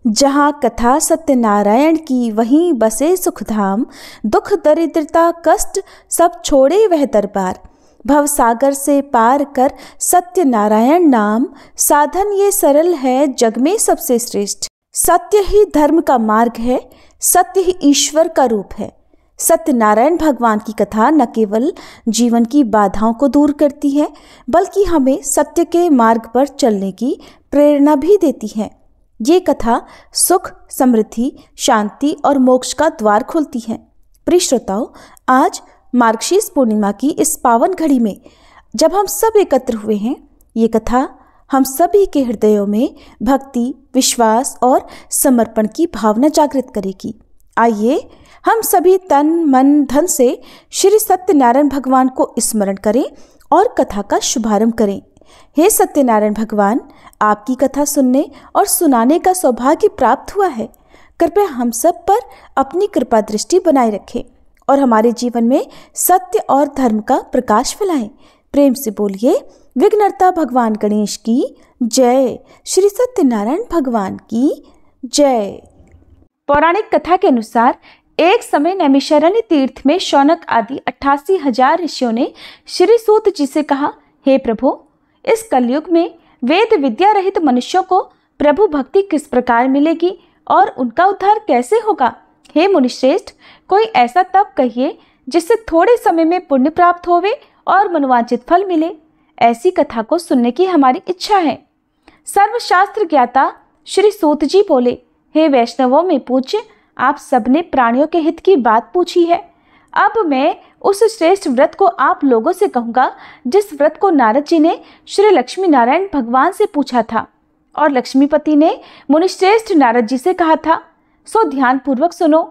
जहाँ कथा सत्यनारायण की वहीं बसे सुखधाम। दुख दरिद्रता कष्ट सब छोड़े वह दरबार। भव सागर से पार कर सत्यनारायण नाम। साधन ये सरल है जग में सबसे श्रेष्ठ। सत्य ही धर्म का मार्ग है, सत्य ही ईश्वर का रूप है। सत्यनारायण भगवान की कथा न केवल जीवन की बाधाओं को दूर करती है, बल्कि हमें सत्य के मार्ग पर चलने की प्रेरणा भी देती है। ये कथा सुख, समृद्धि, शांति और मोक्ष का द्वार खोलती है। प्रिय श्रोताओ, आज मार्गशीर्ष पूर्णिमा की इस पावन घड़ी में जब हम सब एकत्र हुए हैं, ये कथा हम सभी के हृदयों में भक्ति, विश्वास और समर्पण की भावना जागृत करेगी। आइए हम सभी तन मन धन से श्री सत्यनारायण भगवान को स्मरण करें और कथा का शुभारंभ करें। हे सत्यनारायण भगवान, आपकी कथा सुनने और सुनाने का सौभाग्य प्राप्त हुआ है। कृपया हम सब पर अपनी कृपा दृष्टि बनाए रखें और हमारे जीवन में सत्य और धर्म का प्रकाश फैलाएं। प्रेम से बोलिए, विघ्नहर्ता भगवान गणेश की जय। श्री सत्यनारायण भगवान की जय। पौराणिक कथा के अनुसार एक समय नैमिषारण्य तीर्थ में शौनक आदि 88,000 ऋषियों ने श्री सूत जी से कहा, हे प्रभु, इस कलयुग में वेद विद्या रहित मनुष्यों को प्रभु भक्ति किस प्रकार मिलेगी और उनका उद्धार कैसे होगा? हे मुनिश्रेष्ठ, कोई ऐसा तप कहिए जिससे थोड़े समय में पुण्य प्राप्त होवे और मनोवांछित फल मिले। ऐसी कथा को सुनने की हमारी इच्छा है। सर्वशास्त्र ज्ञाता श्री सूत जी बोले, हे वैष्णवों में पूज्य, आप सबने प्राणियों के हित की बात पूछी है। अब मैं उस श्रेष्ठ व्रत को आप लोगों से कहूँगा जिस व्रत को नारद जी ने श्री लक्ष्मी नारायण भगवान से पूछा था और लक्ष्मीपति ने मुनिश्रेष्ठ नारद जी से कहा था। सो ध्यान पूर्वक सुनो।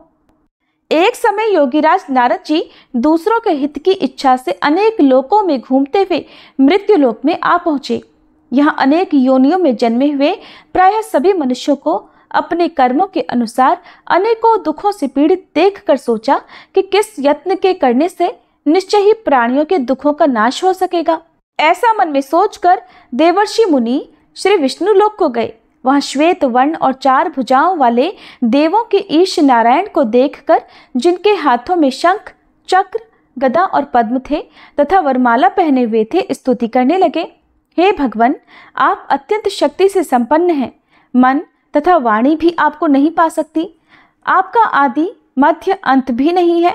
एक समय योगीराज नारद जी दूसरों के हित की इच्छा से अनेक लोकों में घूमते हुए मृत्यु लोक में आ पहुँचे। यहाँ अनेक योनियों में जन्मे हुए प्रायः सभी मनुष्यों को अपने कर्मों के अनुसार अनेकों दुखों से पीड़ित देखकर सोचा कि किस यत्न के करने से निश्चय ही प्राणियों के दुखों का नाश हो सकेगा। ऐसा मन में सोचकर देवर्षि मुनि श्री विष्णु लोक को गए। वहां श्वेत वर्ण और 4 भुजाओं वाले देवों के ईश नारायण को देखकर, जिनके हाथों में शंख, चक्र, गदा और पद्म थे तथा वरमाला पहने हुए थे, स्तुति करने लगे। हे भगवान, आप अत्यंत शक्ति से संपन्न हैं। मन तथा वाणी भी आपको नहीं पा सकती। आपका आदि मध्य अंत भी नहीं है।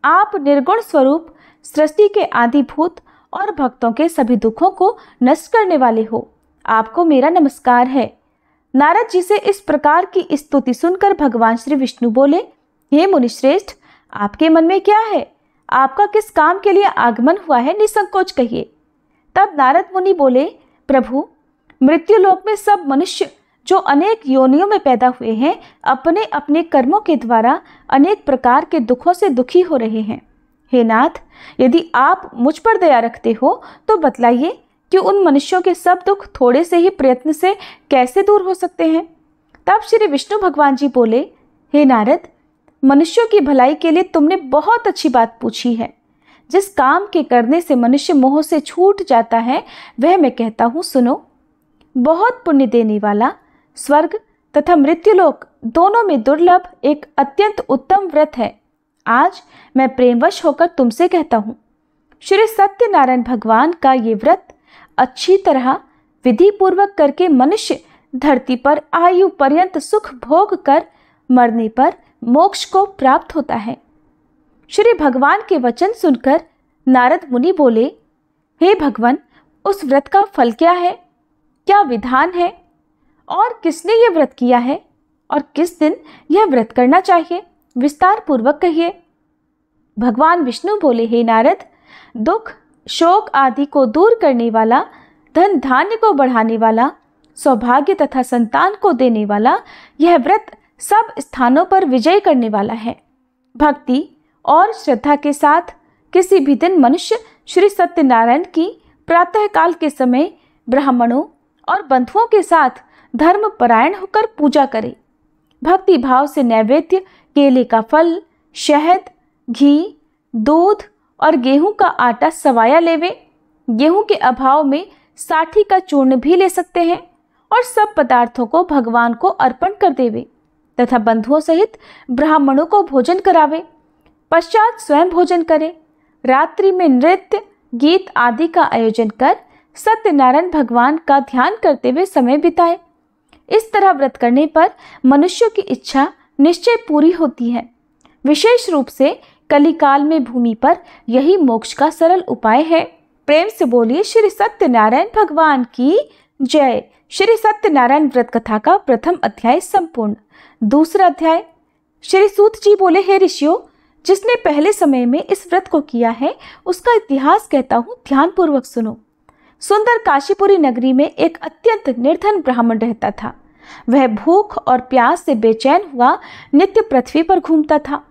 आप निर्गुण स्वरूप, सृष्टि के आदिभूत और भक्तों के सभी दुखों को नष्ट करने वाले हो। आपको मेरा नमस्कार है। नारद जी से इस प्रकार की स्तुति सुनकर भगवान श्री विष्णु बोले, हे मुनिश्रेष्ठ, आपके मन में क्या है? आपका किस काम के लिए आगमन हुआ है? निसंकोच कहिए। तब नारद मुनि बोले, प्रभु, मृत्युलोक में सब मनुष्य जो अनेक योनियों में पैदा हुए हैं, अपने अपने कर्मों के द्वारा अनेक प्रकार के दुखों से दुखी हो रहे हैं। हे नाथ, यदि आप मुझ पर दया रखते हो तो बतलाइए कि उन मनुष्यों के सब दुख थोड़े से ही प्रयत्न से कैसे दूर हो सकते हैं? तब श्री विष्णु भगवान जी बोले, हे नारद, मनुष्यों की भलाई के लिए तुमने बहुत अच्छी बात पूछी है। जिस काम के करने से मनुष्य मोह से छूट जाता है, वह मैं कहता हूँ, सुनो। बहुत पुण्य देने वाला, स्वर्ग तथा मृत्युलोक दोनों में दुर्लभ एक अत्यंत उत्तम व्रत है। आज मैं प्रेमवश होकर तुमसे कहता हूँ, श्री सत्यनारायण भगवान का ये व्रत अच्छी तरह विधि पूर्वक करके मनुष्य धरती पर आयु पर्यंत सुख भोग कर मरने पर मोक्ष को प्राप्त होता है। श्री भगवान के वचन सुनकर नारद मुनि बोले, हे भगवान, उस व्रत का फल क्या है? क्या विधान है? और किसने ये व्रत किया है और किस दिन यह व्रत करना चाहिए? विस्तार पूर्वक कहिए। भगवान विष्णु बोले, हे नारद, दुख, शोक आदि को दूर करने वाला, धन धान्य को बढ़ाने वाला, सौभाग्य तथा संतान को देने वाला यह व्रत सब स्थानों पर विजय करने वाला है। भक्ति और श्रद्धा के साथ किसी भी दिन मनुष्य श्री सत्यनारायण की प्रातःकाल के समय ब्राह्मणों और बंधुओं के साथ धर्म परायण होकर पूजा करे। भक्ति भाव से नैवेद्य, केले का फल, शहद, घी, दूध और गेहूं का आटा सवाया लेवे। गेहूं के अभाव में साठी का चूर्ण भी ले सकते हैं और सब पदार्थों को भगवान को अर्पण कर देवे तथा बंधुओं सहित ब्राह्मणों को भोजन करावे। पश्चात स्वयं भोजन करे। रात्रि में नृत्य गीत आदि का आयोजन कर सत्यनारायण भगवान का ध्यान करते हुए समय बिताए। इस तरह व्रत करने पर मनुष्य की इच्छा निश्चय पूरी होती है। विशेष रूप से कलिकाल में भूमि पर यही मोक्ष का सरल उपाय है। प्रेम से बोलिए श्री सत्यनारायण भगवान की जय। श्री सत्यनारायण व्रत कथा का प्रथम अध्याय संपूर्ण। दूसरा अध्याय। श्री सूत जी बोले, हे ऋषियों, जिसने पहले समय में इस व्रत को किया है उसका इतिहास कहता हूँ, ध्यान पूर्वक सुनो। सुंदर काशीपुरी नगरी में एक अत्यंत निर्धन ब्राह्मण रहता था। वह भूख और प्यास से बेचैन हुआ नित्य पृथ्वी पर घूमता था।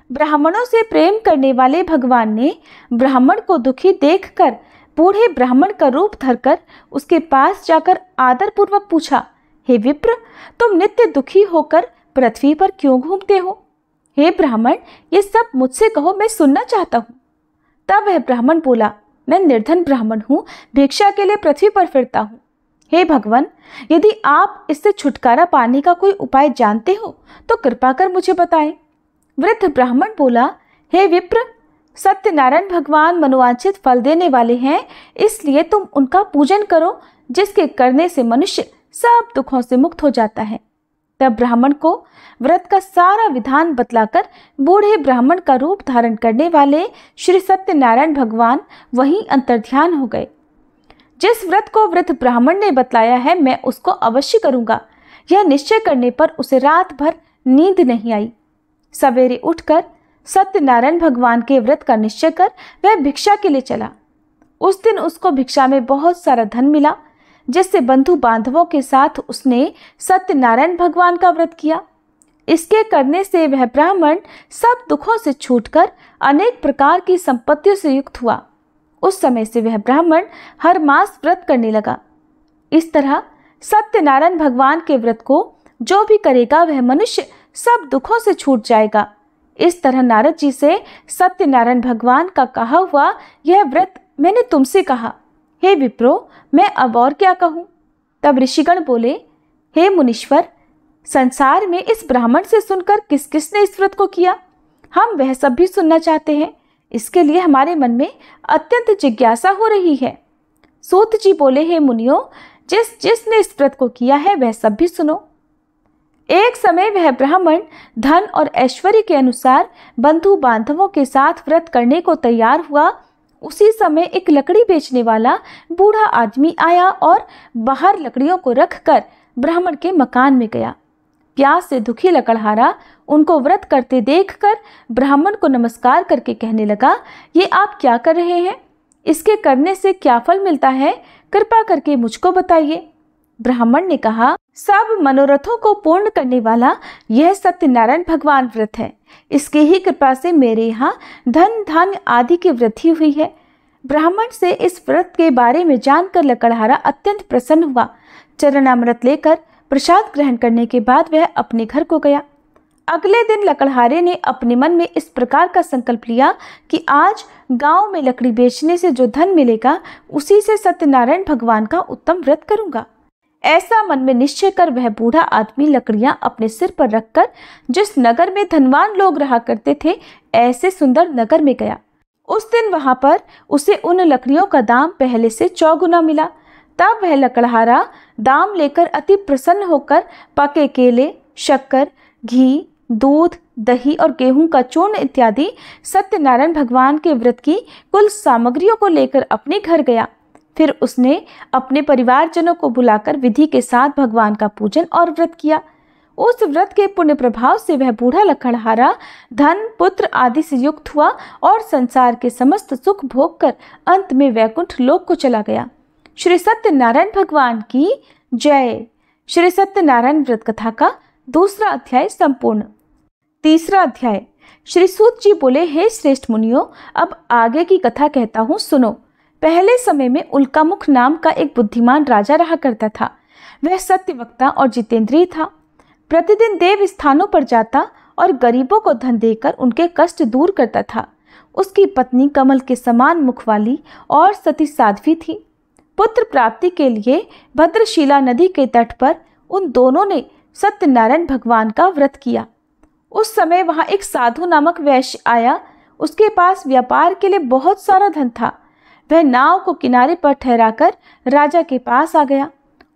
ब्राह्मणों से प्रेम करने वाले भगवान ने ब्राह्मण को दुखी देखकर बूढ़े ब्राह्मण का रूप धरकर उसके पास जाकर आदरपूर्वक पूछा, हे विप्र, तुम नित्य दुखी होकर पृथ्वी पर क्यों घूमते हो? हे ब्राह्मण, ये सब मुझसे कहो, मैं सुनना चाहता हूँ। तब वह ब्राह्मण बोला, मैं निर्धन ब्राह्मण हूँ, भिक्षा के लिए पृथ्वी पर फिरता हूँ। हे भगवान, यदि आप इससे छुटकारा पाने का कोई उपाय जानते हो तो कृपा कर मुझे बताएं। वृद्ध ब्राह्मण बोला, हे विप्र, सत्यनारायण भगवान मनोवांछित फल देने वाले हैं, इसलिए तुम उनका पूजन करो, जिसके करने से मनुष्य सब दुखों से मुक्त हो जाता है। तब ब्राह्मण को व्रत का सारा विधान बतलाकर बूढ़े ब्राह्मण का रूप धारण करने वाले श्री सत्यनारायण भगवान वहीं अंतर्ध्यान हो गए। जिस व्रत को वृद्ध ब्राह्मण ने बतलाया है मैं उसको अवश्य करूंगा, यह निश्चय करने पर उसे रात भर नींद नहीं आई। सवेरे उठकर सत्यनारायण भगवान के व्रत का निश्चय कर वह भिक्षा के लिए चला। उस दिन उसको भिक्षा में बहुत सारा धन मिला, जिससे बंधु बांधवों के साथ उसने सत्यनारायण भगवान का व्रत किया। इसके करने से वह ब्राह्मण सब दुखों से छूटकर अनेक प्रकार की संपत्तियों से युक्त हुआ। उस समय से वह ब्राह्मण हर मास व्रत करने लगा। इस तरह सत्यनारायण भगवान के व्रत को जो भी करेगा वह मनुष्य सब दुखों से छूट जाएगा। इस तरह नारद जी से सत्यनारायण भगवान का कहा हुआ यह व्रत मैंने तुमसे कहा। हे विप्रो, मैं अब और क्या कहूँ? तब ऋषिगण बोले, हे मुनीश्वर, संसार में इस ब्राह्मण से सुनकर किस किसने इस व्रत को किया, हम वह सब भी सुनना चाहते हैं। इसके लिए हमारे मन में अत्यंत जिज्ञासा हो रही है। सूत जी बोले, हे मुनियों, जिसने इस व्रत को किया है वह सब भी सुनो। एक समय वह ब्राह्मण धन और ऐश्वर्य के अनुसार बंधु बांधवों के साथ व्रत करने को तैयार हुआ। उसी समय एक लकड़ी बेचने वाला बूढ़ा आदमी आया और बाहर लकड़ियों को रखकर ब्राह्मण के मकान में गया। प्यास से दुखी लकड़हारा उनको व्रत करते देखकर ब्राह्मण को नमस्कार करके कहने लगा, ये आप क्या कर रहे हैं? इसके करने से क्या फल मिलता है? कृपा करके मुझको बताइए। ब्राह्मण ने कहा, सब मनोरथों को पूर्ण करने वाला यह सत्यनारायण भगवान व्रत है। इसकी ही कृपा से मेरे यहाँ धन धान्य आदि की वृद्धि हुई है। ब्राह्मण से इस व्रत के बारे में जानकर लकड़हारा अत्यंत प्रसन्न हुआ। चरणामृत लेकर प्रसाद ग्रहण करने के बाद वह अपने घर को गया। अगले दिन लकड़हारे ने अपने मन में इस प्रकार का संकल्प लिया कि आज गांव में लकड़ी बेचने से जो धन मिलेगा उसी से सत्यनारायण भगवान का उत्तम व्रत करूंगा। ऐसा मन में निश्चय कर वह बूढ़ा आदमी लकड़ियां अपने सिर पर रखकर जिस नगर में धनवान लोग रहा करते थे ऐसे सुंदर नगर में गया। उस दिन वहां पर उसे उन लकड़ियों का दाम पहले से 4 गुना मिला। तब वह लकड़हारा दाम लेकर अति प्रसन्न होकर पके केले, शक्कर, घी, दूध, दही और गेहूं का चूर्ण इत्यादि सत्यनारायण भगवान के व्रत की कुल सामग्रियों को लेकर अपने घर गया। फिर उसने अपने परिवारजनों को बुलाकर विधि के साथ भगवान का पूजन और व्रत किया। उस व्रत के पुण्य प्रभाव से वह बूढ़ा लकड़हारा धन, पुत्र आदि से युक्त हुआ और संसार के समस्त सुख भोग कर अंत में वैकुंठ लोक को चला गया। श्री सत्यनारायण भगवान की जय। श्री सत्यनारायण व्रत कथा का दूसरा अध्याय संपूर्ण। तीसरा अध्याय। श्री सूत जी बोले, हे श्रेष्ठ मुनियों, अब आगे की कथा कहता हूँ, सुनो। पहले समय में उल्कामुख नाम का एक बुद्धिमान राजा रहा करता था। वह सत्यवक्ता और जितेंद्रिय था। प्रतिदिन देव स्थानों पर जाता और गरीबों को धन देकर उनके कष्ट दूर करता था। उसकी पत्नी कमल के समान मुख वाली और सती साध्वी थी। पुत्र प्राप्ति के लिए भद्रशिला नदी के तट पर उन दोनों ने सत्यनारायण भगवान का व्रत किया। उस समय वहां एक साधु नामक वैश्य आया। उसके पास व्यापार के लिए बहुत सारा धन था। वह नाव को किनारे पर ठहराकर राजा के पास आ गया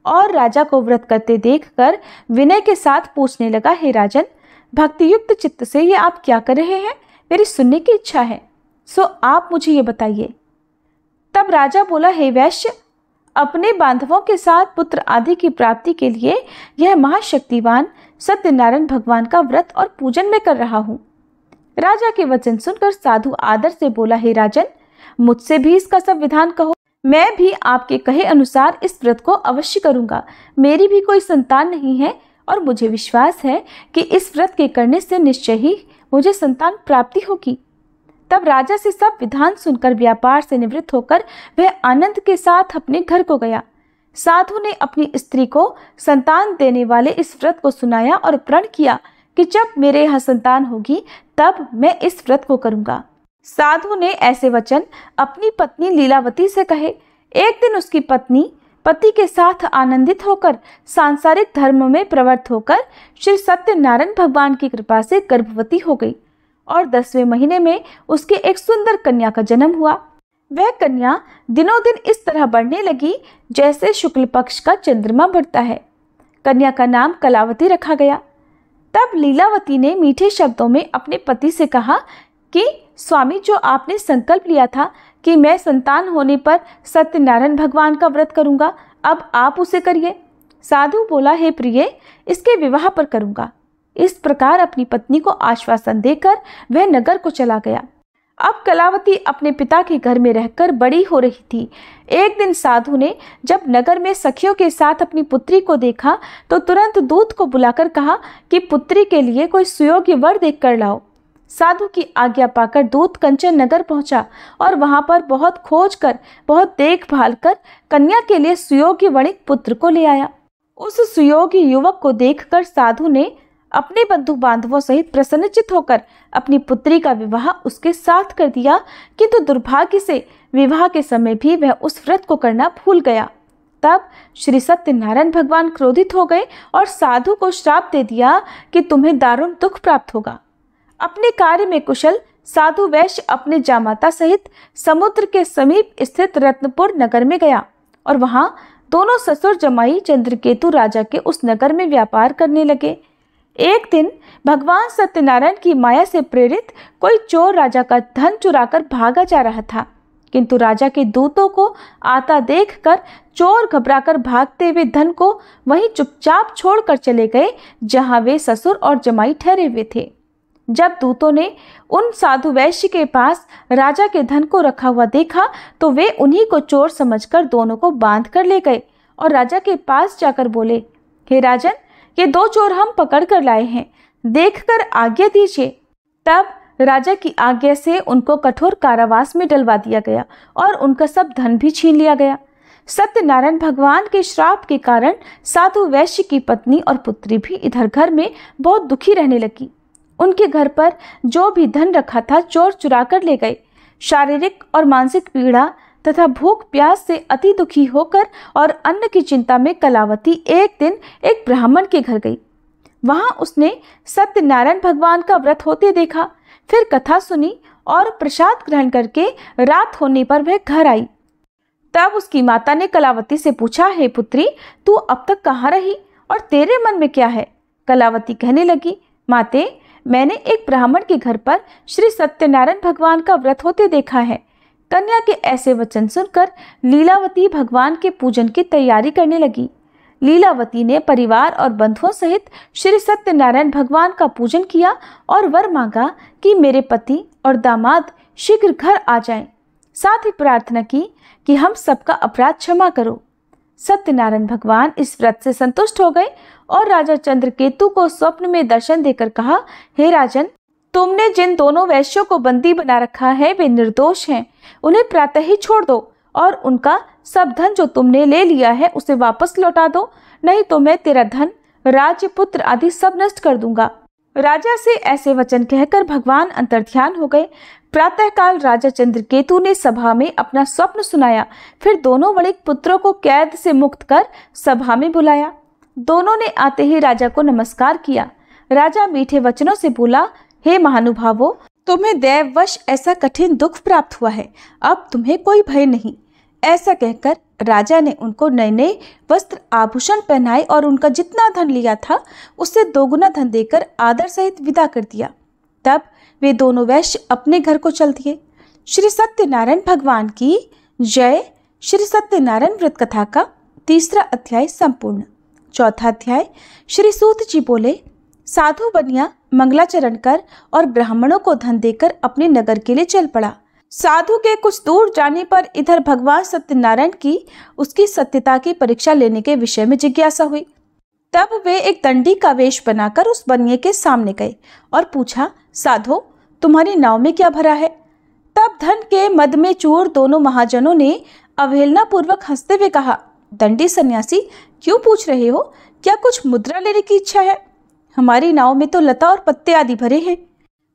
और राजा को व्रत करते देखकर विनय के साथ पूछने लगा, हे राजन, भक्तियुक्त चित्त से ये आप क्या कर रहे हैं? मेरी सुनने की इच्छा है, सो आप मुझे ये बताइए। तब राजा बोला, हे वैश्य, अपने बांधवों के साथ पुत्र आदि की प्राप्ति के लिए यह महाशक्तिवान सत्यनारायण भगवान का व्रत और पूजन में कर रहा हूँ। राजा के वचन सुनकर साधु आदर से बोला, हे राजन, मुझसे भी इसका सब विधान कहो। मैं भी आपके कहे अनुसार इस व्रत को अवश्य करूंगा। मेरी भी कोई संतान नहीं है और मुझे विश्वास है कि इस व्रत के करने से निश्चय ही मुझे संतान प्राप्ति होगी। तब राजा से सब विधान सुनकर व्यापार से निवृत्त होकर वह आनंद के साथ अपने घर को गया। साधु ने अपनी स्त्री को संतान देने वाले इस व्रत को सुनाया और प्रण किया कि जब मेरे यहाँ संतान होगी तब मैं इस व्रत को करूंगा। साधु ने ऐसे वचन अपनी पत्नी लीलावती से कहे। एक दिन उसकी पत्नी पति के साथ आनंदित होकर सांसारिक धर्म में प्रवृत्त होकर श्री सत्यनारायण भगवान की कृपा से गर्भवती हो गई और 10वें महीने में उसके एक सुंदर कन्या का जन्म हुआ। वह कन्या दिनों दिन इस तरह बढ़ने लगी जैसे शुक्ल पक्ष का चंद्रमा बढ़ता है। कन्या का नाम कलावती रखा गया। तब लीलावती ने मीठे शब्दों में अपने पति से कहा कि स्वामी, जो आपने संकल्प लिया था कि मैं संतान होने पर सत्यनारायण भगवान का व्रत करूंगा, अब आप उसे करिए। साधु बोला, हे प्रिय, इसके विवाह पर करूंगा। इस प्रकार अपनी पत्नी को आश्वासन देकर वह नगर को चला गया। अब कलावती अपने पिता के घर में रहकर बड़ी हो रही थी। एक दिन साधु ने जब नगर में सखियों के साथ अपनी पुत्री को देखा तो तुरंत दूत को बुलाकर कहा कि पुत्री के लिए कोई सुयोग्य वर देख कर लाओ। साधु की आज्ञा पाकर दूत कंचन नगर पहुंचा और वहां पर बहुत खोज कर, बहुत देखभाल कर कन्या के लिए सुयोग्य वणिक पुत्र को ले आया। उस सुयोग्य युवक को देखकर साधु ने अपने बंधु बांधवों सहित प्रसन्नचित होकर अपनी पुत्री का विवाह उसके साथ कर दिया, किंतु दुर्भाग्य से विवाह के समय भी वह उस व्रत को करना भूल गया। तब श्री सत्यनारायण भगवान क्रोधित हो गए और साधु को श्राप दे दिया कि तुम्हें दारुण दुख प्राप्त होगा। अपने कार्य में कुशल साधु वैश्य अपने जामाता सहित समुद्र के समीप स्थित रत्नपुर नगर में गया और वहां दोनों ससुर जमाई चंद्रकेतु राजा के उस नगर में व्यापार करने लगे। एक दिन भगवान सत्यनारायण की माया से प्रेरित कोई चोर राजा का धन चुराकर भागा जा रहा था, किंतु राजा के दूतों को आता देखकर चोर घबराकर भागते हुए धन को वहीं चुपचाप छोड़कर चले गए जहां वे ससुर और जमाई ठहरे हुए थे। जब दूतों ने उन साधु वैश्य के पास राजा के धन को रखा हुआ देखा तो वे उन्हीं को चोर समझकर दोनों को बांध कर ले गए और राजा के पास जाकर बोले, हे राजन, ये 2 चोर हम पकड़ कर लाए हैं, देखकर आज्ञा दीजिए। तब राजा की आज्ञा से उनको कठोर कारावास में डलवा दिया गया और उनका सब धन भी छीन लिया गया। सत्यनारायण भगवान के श्राप के कारण साधु वैश्य की पत्नी और पुत्री भी इधर घर में बहुत दुखी रहने लगी। उनके घर पर जो भी धन रखा था चोर चुरा कर ले गए। शारीरिक और मानसिक पीड़ा तथा भूख प्यास से अति दुखी होकर और अन्न की चिंता में कलावती एक दिन एक ब्राह्मण के घर गई। वहां उसने सत्यनारायण भगवान का व्रत होते देखा, फिर कथा सुनी और प्रसाद ग्रहण करके रात होने पर वह घर आई। तब उसकी माता ने कलावती से पूछा, हे पुत्री, तू अब तक कहाँ रही और तेरे मन में क्या है? कलावती कहने लगी, माते, मैंने एक ब्राह्मण के घर पर श्री सत्यनारायण भगवान का व्रत होते देखा है। कन्या के ऐसे वचन सुनकर लीलावती भगवान के पूजन की तैयारी करने लगी। लीलावती ने परिवार और बंधुओं सहित श्री सत्यनारायण भगवान का पूजन किया और वर मांगा कि मेरे पति और दामाद शीघ्र घर आ जाएं। साथ ही प्रार्थना की कि हम सबका अपराध क्षमा करो। सत्यनारायण भगवान इस व्रत से संतुष्ट हो गए और राजा चंद्रकेतु को स्वप्न में दर्शन देकर कहा, हे राजन, तुमने जिन दोनों वैश्यों को बंदी बना रखा है वे निर्दोष हैं। उन्हें प्रातः ही छोड़ दो और उनका सब धन जो तुमने ले लिया है उसे वापस लौटा दो, नहीं तो मैं तेरा धन, राज्य, पुत्र आदि सब नष्ट कर दूंगा। राजा से ऐसे वचन कहकर भगवान अंतर्ध्यान हो गए। प्रातःकाल राजा चंद्रकेतु ने सभा में अपना स्वप्न सुनाया। फिर दोनों वणिक पुत्रों को कैद से मुक्त कर सभा में बुलाया। दोनों ने आते ही राजा को नमस्कार किया। राजा मीठे वचनों से बोला, हे महानुभावों, तुम्हें दैववश ऐसा कठिन दुख प्राप्त हुआ है, अब तुम्हें कोई भय नहीं। ऐसा कहकर राजा ने उनको नए नए वस्त्र आभूषण पहनाए और उनका जितना धन लिया था उससे दोगुना धन देकर आदर सहित विदा कर दिया। तब वे दोनों वैश्य अपने घर को चल दिए। श्री सत्यनारायण भगवान की जय। श्री सत्यनारायण व्रत कथा का 3रा अध्याय संपूर्ण। 4था अध्याय। श्री सूत जी बोले, साधु बनिया मंगलाचरण कर और ब्राह्मणों को धन देकर अपने नगर के लिए चल पड़ा। साधु के कुछ दूर जाने पर इधर भगवान सत्यनारायण की उसकी सत्यता की परीक्षा लेने के विषय में जिज्ञासा हुई। तब वे एक दंडी का वेश बनाकर उस बनिए के सामने गए और पूछा, साधो, तुम्हारी नाव में क्या भरा है? तब धन के मद में चूर दोनों महाजनों ने अवहेलना पूर्वक हंसते हुए कहा, दंडी सन्यासी, क्यों पूछ रहे हो? क्या कुछ मुद्रा लेने की इच्छा है? हमारी नाव में तो लता और पत्ते आदि भरे हैं।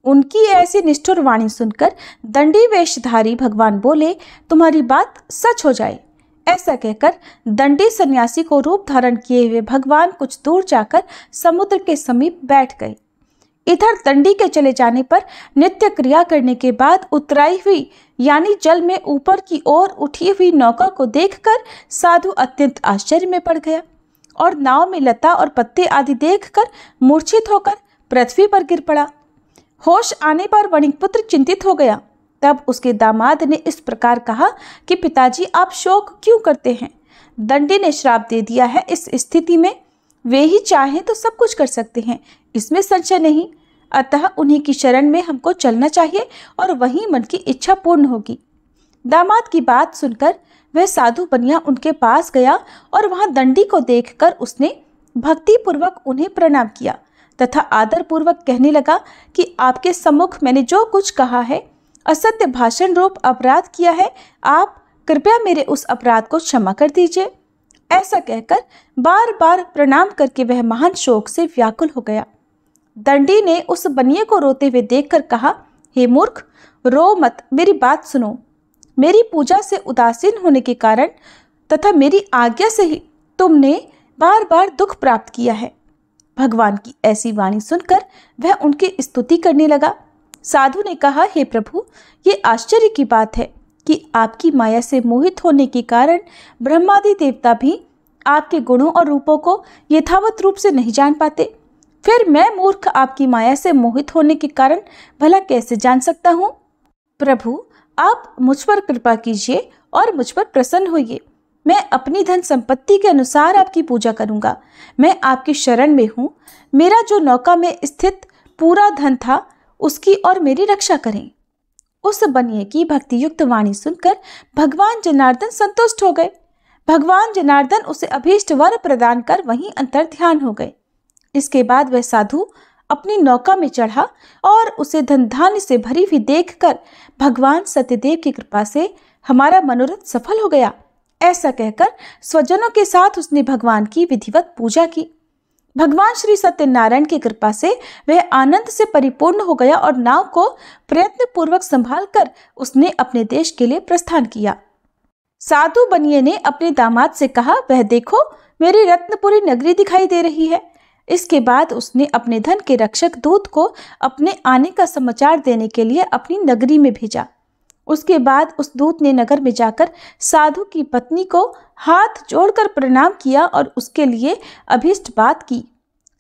उनकी ऐसी निष्ठुर वाणी सुनकर दंडी वेशधारी भगवान बोले, तुम्हारी बात सच हो जाए। ऐसा कहकर दंडी सन्यासी को रूप धारण किए हुए भगवान कुछ दूर जाकर समुद्र के समीप बैठ गए। इधर दंडी के चले जाने पर नित्य क्रिया करने के बाद उतराई हुई यानी जल में ऊपर की ओर उठी हुई नौका को देखकर साधु अत्यंत आश्चर्य में पड़ गया और नाव में लता और पत्ते आदि देखकर मूर्छित होकर पृथ्वी पर गिर पड़ा। होश आने पर वणिक पुत्र चिंतित हो गया। तब उसके दामाद ने इस प्रकार कहा कि पिताजी, आप शोक क्यों करते हैं? दंडी ने श्राप दे दिया है। इस स्थिति में वे ही चाहें तो सब कुछ कर सकते हैं, इसमें संशय नहीं। अतः उन्हीं की शरण में हमको चलना चाहिए और वहीं मन की इच्छा पूर्ण होगी। दामाद की बात सुनकर वह साधु बनिया उनके पास गया और वहां दंडी को देखकर उसने भक्ति पूर्वक उन्हें प्रणाम किया तथा आदर पूर्वक कहने लगा कि आपके सम्मुख मैंने जो कुछ कहा है, असत्य भाषण रूप अपराध किया है, आप कृपया मेरे उस अपराध को क्षमा कर दीजिए। ऐसा कहकर बार बार प्रणाम करके वह महान शोक से व्याकुल हो गया। दंडी ने उस बनिए को रोते हुए देखकर कहा, हे मूर्ख, रो मत, मेरी बात सुनो। मेरी पूजा से उदासीन होने के कारण तथा मेरी आज्ञा से ही तुमने बार बार दुख प्राप्त किया है। भगवान की ऐसी वाणी सुनकर वह उनकी स्तुति करने लगा। साधु ने कहा, हे प्रभु, ये आश्चर्य की बात है कि आपकी माया से मोहित होने के कारण ब्रह्मादि देवता भी आपके गुणों और रूपों को यथावत रूप से नहीं जान पाते। फिर मैं मूर्ख आपकी माया से मोहित होने के कारण भला कैसे जान सकता हूँ? प्रभु, आप मुझ पर कृपा कीजिए और मुझ पर प्रसन्न होइए। मैं अपनी धन संपत्ति के अनुसार आपकी पूजा करूंगा। मैं आपकी शरण में हूँ। मेरा जो नौका में स्थित पूरा धन था उसकी और मेरी रक्षा करें। उस बनिए की भक्ति युक्त वाणी सुनकर भगवान जनार्दन संतुष्ट हो गए। भगवान जनार्दन उसे अभीष्ट वर प्रदान कर वहीं अंतर्ध्यान हो गए। इसके बाद वह साधु अपनी नौका में चढ़ा और उसे धन धान्य से भरी हुई देखकर भगवान सत्यदेव की कृपा से हमारा मनोरथ सफल हो गया, ऐसा कहकर स्वजनों के साथ उसने भगवान की विधिवत पूजा की। भगवान श्री सत्यनारायण की कृपा से वह आनंद से परिपूर्ण हो गया और नाव को प्रयत्न पूर्वक संभाल कर उसने अपने देश के लिए प्रस्थान किया। साधु बनिए ने अपने दामाद से कहा, वह देखो, मेरी रत्नपुरी नगरी दिखाई दे रही है। इसके बाद उसने अपने धन के रक्षक दूत को अपने आने का समाचार देने के लिए अपनी नगरी में भेजा। उसके बाद उस दूत ने नगर में जाकर साधु की पत्नी को हाथ जोड़कर प्रणाम किया और उसके लिए अभीष्ट बात की।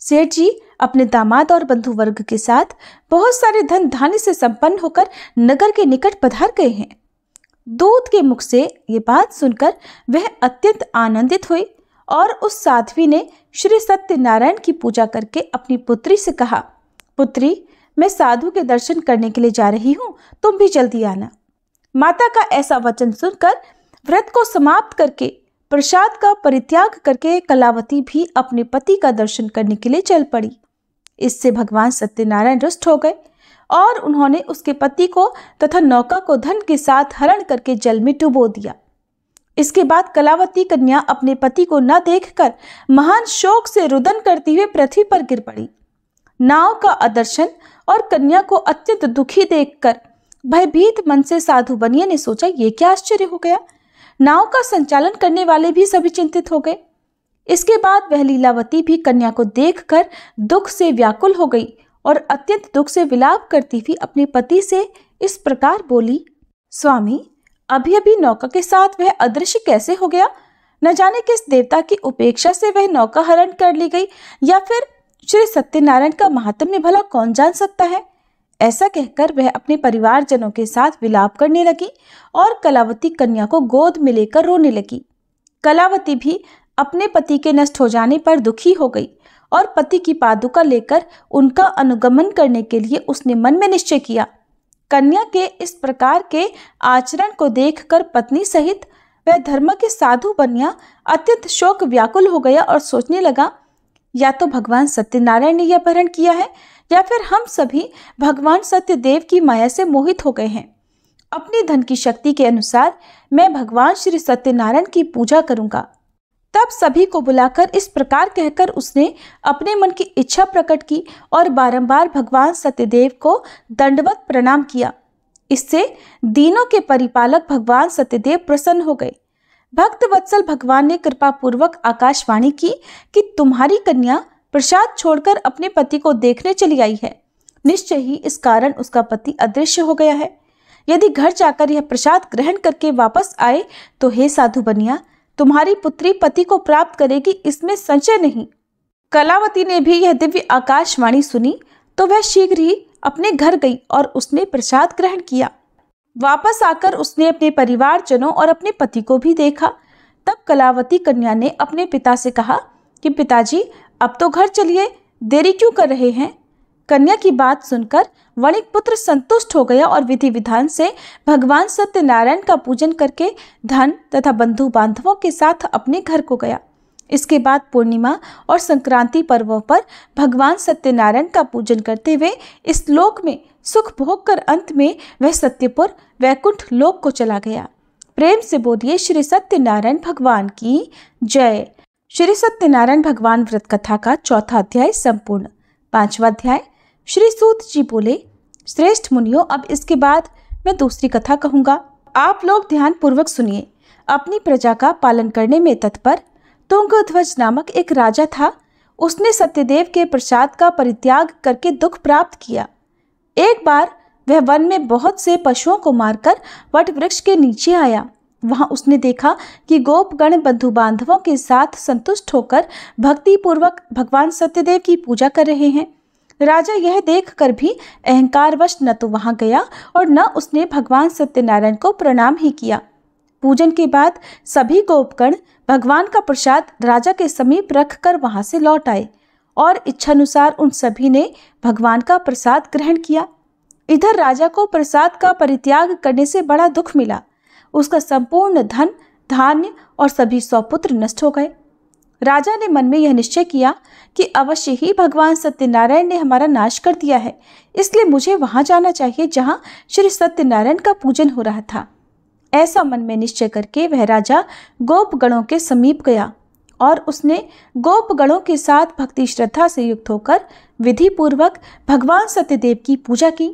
सेठ जी अपने दामाद और बंधु वर्ग के साथ बहुत सारे धन धान्य से संपन्न होकर नगर के निकट पधार गए हैं। दूत के मुख से ये बात सुनकर वह अत्यंत आनंदित हुई और उस साध्वी ने श्री सत्यनारायण की पूजा करके अपनी पुत्री से कहा, पुत्री, मैं साधु के दर्शन करने के लिए जा रही हूँ, तुम भी जल्दी आना। माता का ऐसा वचन सुनकर व्रत को समाप्त करके प्रसाद का परित्याग करके कलावती भी अपने पति का दर्शन करने के लिए चल पड़ी। इससे भगवान सत्यनारायण रुष्ट हो गए और उन्होंने उसके पति को तथा नौका को धन के साथ हरण करके जल में डुबो दिया। इसके बाद कलावती कन्या अपने पति को न देखकर महान शोक से रुदन करती हुए पृथ्वी पर गिर पड़ी। नाव का अदर्शन और कन्या को अत्यंत दुखी देखकर भयभीत मन से साधु बनिया ने सोचा, ये क्या आश्चर्य हो गया। नाव का संचालन करने वाले भी सभी चिंतित हो गए। इसके बाद वह लीलावती भी कन्या को देखकर दुख से व्याकुल हो गई और अत्यंत दुख से विलाप करती हुई अपने पति से इस प्रकार बोली, स्वामी, अभी अभी नौका के साथ वह अदृश्य कैसे हो गया? न जाने किस देवता की उपेक्षा से वह नौका हरण कर ली गई, या फिर श्री सत्यनारायण का महात्म्य भला कौन जान सकता है। ऐसा कहकर वह अपने परिवारजनों के साथ विलाप करने लगी और कलावती कन्या को गोद में लेकर रोने लगी। कलावती भी अपने पति के नष्ट हो जाने पर दुखी हो गई और पति की पादुका लेकर उनका अनुगमन करने के लिए उसने मन में निश्चय किया। कन्या के इस प्रकार के आचरण को देखकर पत्नी सहित वह धर्म के साधु बनिया अत्यंत शोक व्याकुल हो गया और सोचने लगा, या तो भगवान सत्यनारायण ने यह अपहरण किया है, या फिर हम सभी भगवान सत्यदेव की माया से मोहित हो गए हैं। अपनी धन की शक्ति के अनुसार मैं भगवान श्री सत्यनारायण की पूजा करूंगा। तब सभी को बुलाकर इस प्रकार कहकर उसने अपने मन की इच्छा प्रकट की और बारंबार भगवान सत्यदेव को दंडवत प्रणाम किया। इससे दीनों के परिपालक भगवान सत्यदेव प्रसन्न हो गए। भक्त वत्सल भगवान ने कृपा पूर्वक आकाशवाणी की कि तुम्हारी कन्या प्रसाद छोड़कर अपने पति को देखने चली आई है। निश्चय ही इस कारण उसका पति अदृश्य हो गया है। यदि घर जाकर यह प्रसाद ग्रहण करके वापस आए तो हे साधु बनिया, तुम्हारी पुत्री पति को प्राप्त करेगी, इसमें संशय नहीं। कलावती ने भी यह दिव्य आकाशवाणी सुनी तो वह शीघ्र ही अपने घर गई और उसने प्रसाद ग्रहण किया। वापस आकर उसने अपने परिवारजनों और अपने पति को भी देखा। तब कलावती कन्या ने अपने पिता से कहा कि पिताजी, अब तो घर चलिए, देरी क्यों कर रहे हैं। कन्या की बात सुनकर वणिक पुत्र संतुष्ट हो गया और विधि विधान से भगवान सत्यनारायण का पूजन करके धन तथा बंधु बांधवों के साथ अपने घर को गया। इसके बाद पूर्णिमा और संक्रांति पर्वों पर भगवान सत्यनारायण का पूजन करते हुए इस लोक में सुख भोग कर अंत में वह सत्यपुर वैकुंठ लोक को चला गया। प्रेम से बोलिए श्री सत्यनारायण भगवान की जय। श्री सत्यनारायण भगवान व्रत कथा का चौथा अध्याय संपूर्ण। पांचवा अध्याय। श्री सूत जी बोले, श्रेष्ठ मुनियों, अब इसके बाद मैं दूसरी कथा कहूँगा। आप लोग ध्यान पूर्वक सुनिए। अपनी प्रजा का पालन करने में तत्पर तुंगध्वज नामक एक राजा था। उसने सत्यदेव के प्रसाद का परित्याग करके दुख प्राप्त किया। एक बार वह वन में बहुत से पशुओं को मारकर वट वृक्ष के नीचे आया। वहां उसने देखा कि गोपगण बंधु बांधवों के साथ संतुष्ट होकर भक्ति पूर्वक भगवान सत्यदेव की पूजा कर रहे हैं। राजा यह देखकर भी अहंकारवश न तो वहां गया और न उसने भगवान सत्यनारायण को प्रणाम ही किया। पूजन के बाद सभी गोपगण भगवान का प्रसाद राजा के समीप रखकर वहां से लौट आए और इच्छानुसार उन सभी ने भगवान का प्रसाद ग्रहण किया। इधर राजा को प्रसाद का परित्याग करने से बड़ा दुख मिला। उसका संपूर्ण धन, धान्य और सभी सौपुत्र नष्ट हो गए। राजा ने मन में यह निश्चय किया कि अवश्य ही भगवान सत्यनारायण ने हमारा नाश कर दिया है, इसलिए मुझे वहां जाना चाहिए जहां श्री सत्यनारायण का पूजन हो रहा था। ऐसा मन में निश्चय करके वह राजा गोपगणों के समीप गया और उसने गोपगणों के साथ भक्ति श्रद्धा से युक्त होकर विधि पूर्वक भगवान सत्यदेव की पूजा की।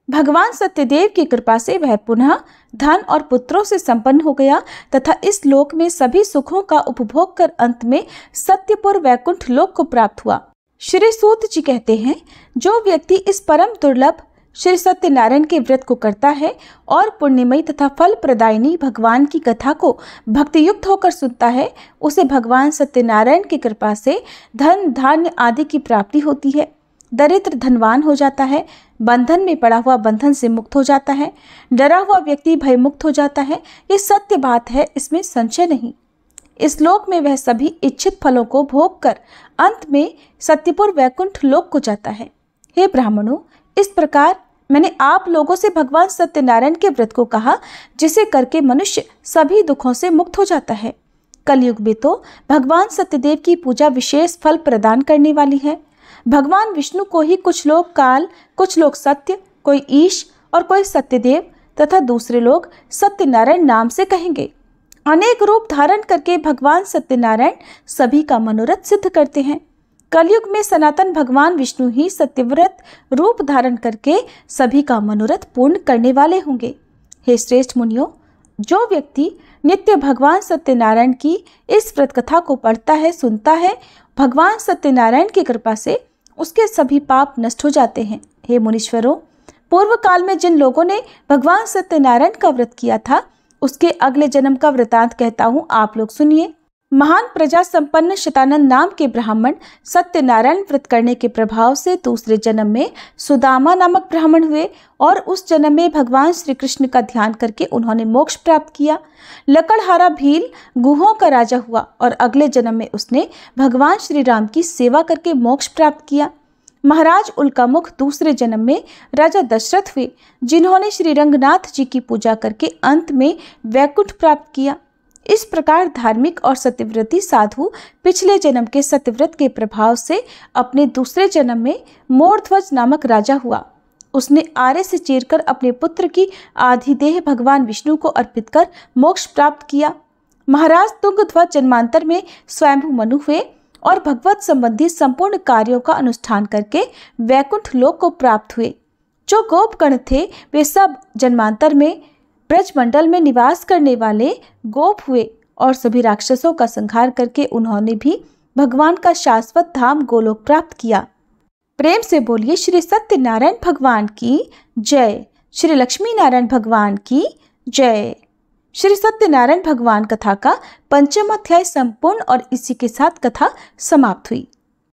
भगवान सत्यदेव की कृपा से वह पुनः धन और पुत्रों से संपन्न हो गया तथा इस लोक में सभी सुखों का उपभोग कर अंत में सत्यपुर वैकुंठ लोक को प्राप्त हुआ। श्री सूत जी कहते हैं, जो व्यक्ति इस परम दुर्लभ श्री सत्यनारायण के व्रत को करता है और पुण्यमयी तथा फल प्रदायिनी भगवान की कथा को भक्ति युक्त होकर सुनता है, उसे भगवान सत्यनारायण की कृपा से धन धान्य आदि की प्राप्ति होती है। दरिद्र धनवान हो जाता है, बंधन में पड़ा हुआ बंधन से मुक्त हो जाता है, डरा हुआ व्यक्ति भय मुक्त हो जाता है। ये सत्य बात है, इसमें संशय नहीं। इस लोक में वह सभी इच्छित फलों को भोग कर अंत में सत्यपुर वैकुंठ लोक को जाता है। हे ब्राह्मणों, इस प्रकार मैंने आप लोगों से भगवान सत्यनारायण के व्रत को कहा, जिसे करके मनुष्य सभी दुखों से मुक्त हो जाता है। कलयुग में तो भगवान सत्यदेव की पूजा विशेष फल प्रदान करने वाली है। भगवान विष्णु को ही कुछ लोग काल, कुछ लोग सत्य, कोई ईश और कोई सत्यदेव तथा दूसरे लोग सत्यनारायण नाम से कहेंगे। अनेक रूप धारण करके भगवान सत्यनारायण सभी का मनोरथ सिद्ध करते हैं। कलयुग में सनातन भगवान विष्णु ही सत्यव्रत रूप धारण करके सभी का मनोरथ पूर्ण करने वाले होंगे। हे श्रेष्ठ मुनियों, जो व्यक्ति नित्य भगवान सत्यनारायण की इस व्रत कथा को पढ़ता है, सुनता है, भगवान सत्यनारायण की कृपा से उसके सभी पाप नष्ट हो जाते हैं। हे मुनीश्वरों, पूर्व काल में जिन लोगों ने भगवान सत्यनारायण का व्रत किया था, उसके अगले जन्म का वृतांत कहता हूँ, आप लोग सुनिए। महान प्रजा संपन्न शतानंद नाम के ब्राह्मण सत्यनारायण व्रत करने के प्रभाव से दूसरे जन्म में सुदामा नामक ब्राह्मण हुए और उस जन्म में भगवान श्री कृष्ण का ध्यान करके उन्होंने मोक्ष प्राप्त किया। लकड़हारा भील गुहों का राजा हुआ और अगले जन्म में उसने भगवान श्री राम की सेवा करके मोक्ष प्राप्त किया। महाराज उल्कामुख दूसरे जन्म में राजा दशरथ हुए, जिन्होंने श्री रंगनाथ जी की पूजा करके अंत में वैकुंठ प्राप्त किया। इस प्रकार धार्मिक और सत्यव्रती साधु पिछले जन्म के सत्यव्रत के प्रभाव से अपने दूसरे जन्म में मोरध्वज नामक राजा हुआ। उसने आरे से चीरकर अपने पुत्र की आधी देह भगवान विष्णु को अर्पित कर मोक्ष प्राप्त किया। महाराज तुंगध्वज जन्मांतर में स्वयंभू मनु हुए और भगवत संबंधी संपूर्ण कार्यों का अनुष्ठान करके वैकुंठ लोक को प्राप्त हुए। जो गोपगण थे वे सब जन्मांतर में ब्रजमंडल में निवास करने वाले गोप हुए और सभी राक्षसों का संहार करके उन्होंने भी भगवान का शाश्वत धाम गोलोक प्राप्त किया। प्रेम से बोलिए श्री सत्यनारायण भगवान की जय, श्री लक्ष्मी नारायण भगवान की जय। श्री सत्यनारायण भगवान कथा का 5वां अध्याय संपूर्ण और इसी के साथ कथा समाप्त हुई।